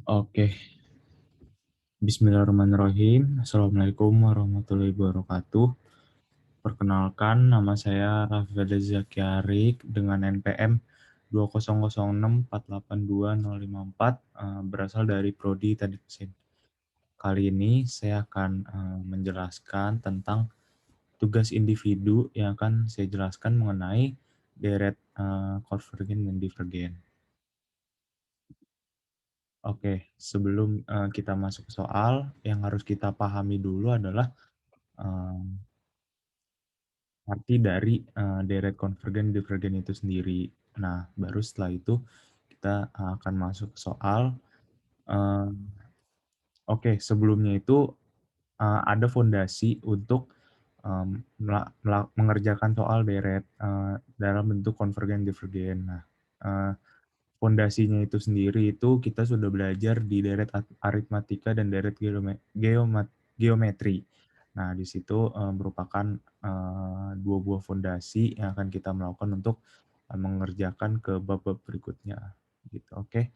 Oke, bismillahirrahmanirrahim. Assalamualaikum warahmatullahi wabarakatuh. Perkenalkan, nama saya Raffi Fedez Zaki Arik dengan NPM 20064820054, berasal dari Prodi Teknik Mesin. Kali ini saya akan menjelaskan tentang tugas individu yang akan saya jelaskan mengenai deret konvergen dan divergen. Oke, sebelum kita masuk ke soal, yang harus kita pahami dulu adalah eh, arti dari deret konvergen divergen itu sendiri. Nah, baru setelah itu kita akan masuk ke soal. Eh, Oke, sebelumnya itu ada fondasi untuk mengerjakan soal deret dalam bentuk konvergen divergen. Nah, eh, fondasinya itu sendiri itu kita sudah belajar di deret aritmatika dan deret geometri. Nah, di situ merupakan dua buah fondasi yang akan kita melakukan untuk mengerjakan ke bab-bab berikutnya. Gitu, oke.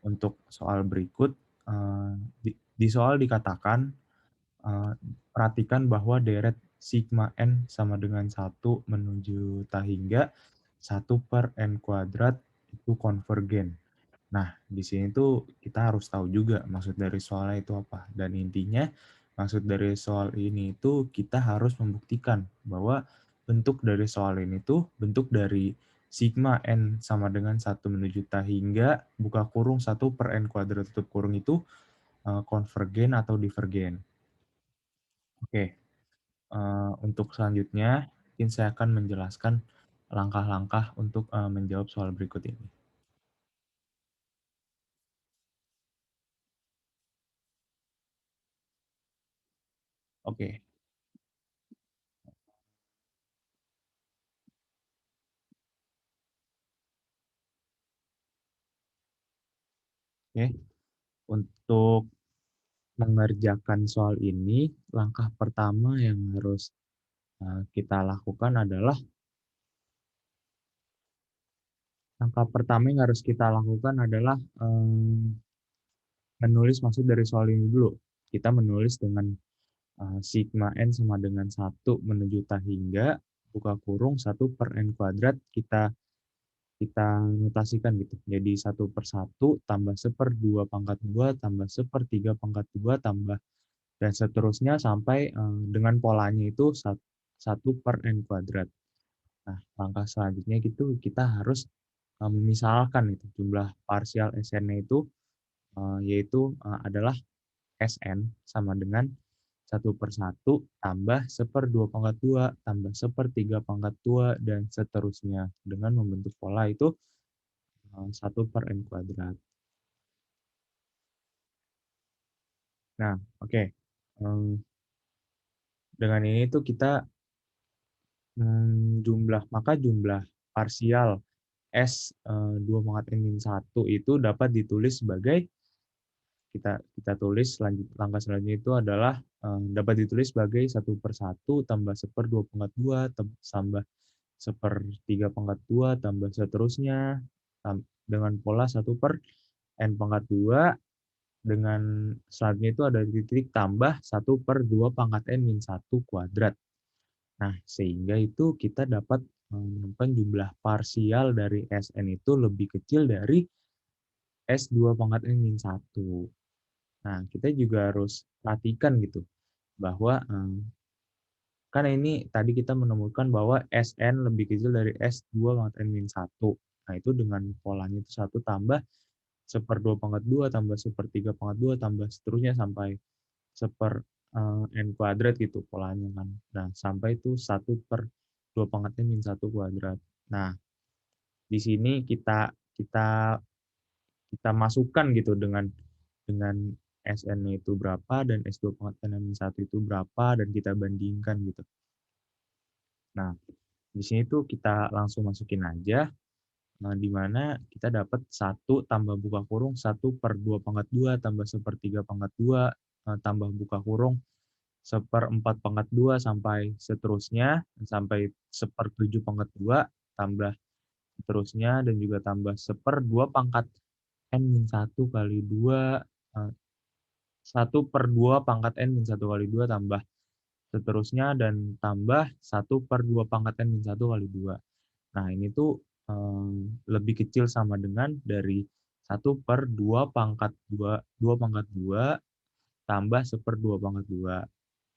Untuk soal berikut, di soal dikatakan, eh, perhatikan bahwa deret sigma n sama dengan 1 menuju tak hingga 1 per n kuadrat itu konvergen. Nah, di sini tuh kita harus tahu juga maksud dari soalnya itu apa. Dan intinya, maksud dari soal ini itu kita harus membuktikan bahwa bentuk dari soal ini tuh bentuk dari sigma n sama dengan 1 menuju tak hingga buka kurung 1 per n kuadrat tutup kurung itu konvergen atau divergen. Oke, untuk selanjutnya mungkin saya akan menjelaskan langkah-langkah untuk menjawab soal berikut ini. Oke, oke. Untuk mengerjakan soal ini, langkah pertama yang harus kita lakukan adalah menulis maksud dari soal ini dulu. Kita menulis dengan sigma n sama dengan 1 menuju tak hingga buka kurung 1 per n kuadrat kita kita notasikan gitu. Jadi 1/1 tambah 1/2 pangkat 2 tambah 1/3 pangkat 2 tambah dan seterusnya sampai dengan polanya itu 1 per n kuadrat. Nah, langkah selanjutnya gitu kita harus memisalkan itu jumlah parsial SN-nya itu yaitu adalah SN sama dengan 1/1 tambah 1/2 pangkat 2 tambah 1/3 pangkat 2 dan seterusnya dengan membentuk pola itu 1 per n kuadrat. Nah, oke. Dengan ini tuh kita jumlah parsial S 2 pangkat n min 1 itu dapat ditulis sebagai kita tulis langkah selanjutnya itu adalah dapat ditulis sebagai 1/1 tambah 1/2 pangkat 2 tambah 1/3 pangkat 2 tambah seterusnya dengan pola 1 per n pangkat 2 dengan selanjutnya itu ada titik tambah 1/2 pangkat n min 1 kuadrat. Nah, sehingga itu kita dapat menemukan jumlah parsial dari Sn itu lebih kecil dari S2 pangkat n min 1. Nah, kita juga harus perhatikan gitu, bahwa kan ini tadi kita menemukan bahwa Sn lebih kecil dari S2 pangkat n min 1. Nah, itu dengan polanya itu 1 tambah 1/2 pangkat 2 tambah 1/3 pangkat 2 tambah seterusnya sampai 1 n kuadrat gitu polanya kan. Nah, sampai itu 1/2 pangkat n min 1 kuadrat. Nah, di sini kita kita kita masukkan gitu dengan SN-nya itu berapa dan S2 pangkat n min 1 itu berapa dan kita bandingkan gitu. Nah, di sini tuh kita langsung masukin aja di mana kita dapat 1 tambah buka kurung 1/2 pangkat 2 tambah 1/3 pangkat 2 tambah buka kurung 1/4 pangkat 2 sampai seterusnya sampai 1/7 pangkat 2 tambah seterusnya dan juga tambah 1/2 pangkat N-1 kali 2, 1/2 pangkat N-1 kali 2 tambah seterusnya dan tambah 1/2 pangkat N-1 kali 2. Nah, ini tuh, lebih kecil sama dengan dari 1/2 pangkat 2 pangkat 2 tambah 1/2 pangkat 2.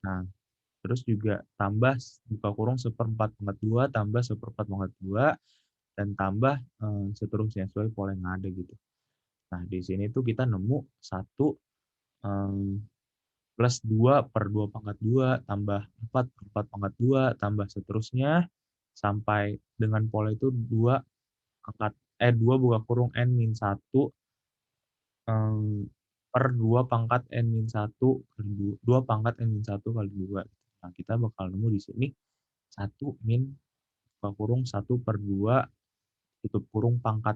Nah, terus juga tambah buka kurung 1/4 pangkat 2 tambah 1/4 pangkat 2 dan tambah, seterusnya sesuai pola yang ada gitu. Nah, di sini tuh kita nemu 1, plus 2/2 pangkat 2 tambah 4/4 pangkat 2 tambah seterusnya sampai dengan pola itu 2 buka kurung N-1, per 2 pangkat N-1 kali 2 pangkat N-1 kali 2. Nah, kita bakal nemu di sini 1 min buka kurung 1/2 tutup kurung pangkat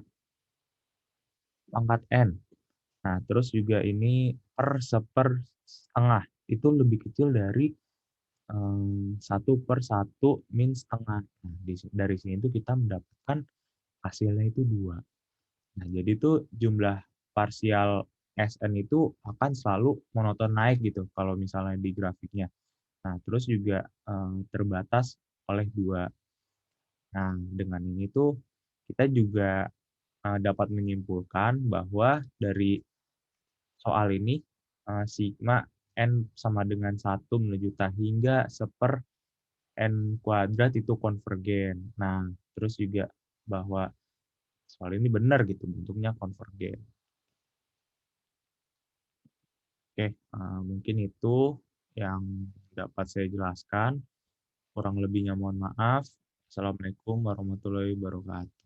pangkat N. Nah, terus juga ini per 1/setengah, itu lebih kecil dari 1/1 min setengah. Nah, dari sini tuh kita mendapatkan hasilnya itu 2. Nah, jadi tuh jumlah parsial Sn itu akan selalu monoton naik gitu kalau misalnya di grafiknya. Nah, terus juga, terbatas oleh 2. Nah, dengan ini tuh kita juga, dapat menyimpulkan bahwa dari soal ini, sigma N sama dengan 1 menuju T hingga N kuadrat itu konvergen. Nah, terus juga bahwa soal ini benar gitu bentuknya konvergen. Oke, mungkin itu yang dapat saya jelaskan. Kurang lebihnya mohon maaf. Assalamualaikum warahmatullahi wabarakatuh.